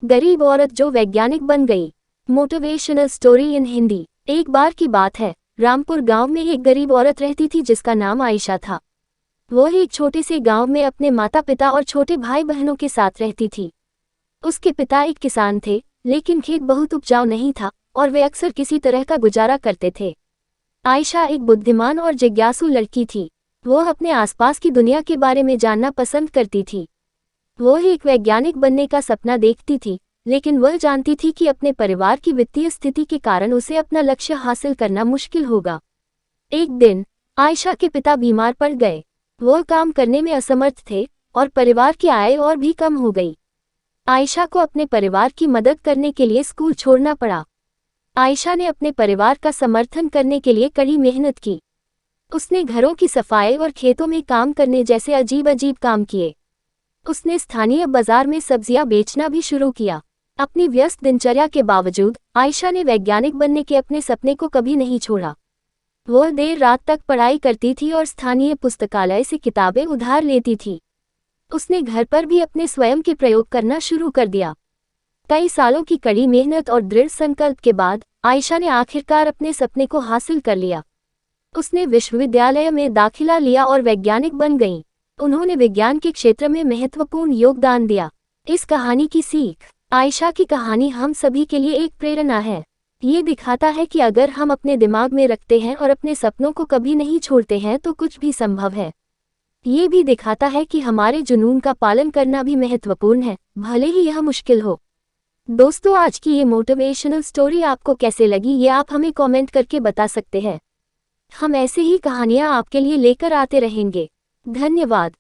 गरीब औरत जो वैज्ञानिक बन गई। Motivational story in Hindi. एक बार की बात है, रामपुर गांव में एक गरीब औरत रहती थी जिसका नाम आयशा था। वो एक छोटे से गांव में अपने माता पिता और छोटे भाई बहनों के साथ रहती थी। उसके पिता एक किसान थे, लेकिन खेत बहुत उपजाऊ नहीं था और वे अक्सर किसी तरह का गुजारा करते थे। आयशा एक बुद्धिमान और जिज्ञासु लड़की थी। वो अपने आसपास की दुनिया के बारे में जानना पसंद करती थी। वो एक वैज्ञानिक बनने का सपना देखती थी, लेकिन वह जानती थी कि अपने परिवार की वित्तीय स्थिति के कारण उसे अपना लक्ष्य हासिल करना मुश्किल होगा। एक दिन आयशा के पिता बीमार पड़ गए। वो काम करने में असमर्थ थे और परिवार की आय और भी कम हो गई। आयशा को अपने परिवार की मदद करने के लिए स्कूल छोड़ना पड़ा। आयशा ने अपने परिवार का समर्थन करने के लिए कड़ी मेहनत की। उसने घरों की सफाई और खेतों में काम करने जैसे अजीब अजीब काम किए। उसने स्थानीय बाजार में सब्जियां बेचना भी शुरू किया। अपनी व्यस्त दिनचर्या के बावजूद आयशा ने वैज्ञानिक बनने के अपने सपने को कभी नहीं छोड़ा। वो देर रात तक पढ़ाई करती थी और स्थानीय पुस्तकालय से किताबें उधार लेती थी। उसने घर पर भी अपने स्वयं के प्रयोग करना शुरू कर दिया। कई सालों की कड़ी मेहनत और दृढ़ संकल्प के बाद आयशा ने आखिरकार अपने सपने को हासिल कर लिया। उसने विश्वविद्यालय में दाखिला लिया और वैज्ञानिक बन गईं। उन्होंने विज्ञान के क्षेत्र में महत्वपूर्ण योगदान दिया। इस कहानी की सीख। आयशा की कहानी हम सभी के लिए एक प्रेरणा है। ये दिखाता है कि अगर हम अपने दिमाग में रखते हैं और अपने सपनों को कभी नहीं छोड़ते हैं तो कुछ भी संभव है। ये भी दिखाता है कि हमारे जुनून का पालन करना भी महत्वपूर्ण है, भले ही यह मुश्किल हो। दोस्तों, आज की ये मोटिवेशनल स्टोरी आपको कैसे लगी ये आप हमें कमेंट करके बता सकते हैं। हम ऐसे ही कहानियाँ आपके लिए लेकर आते रहेंगे। धन्यवाद।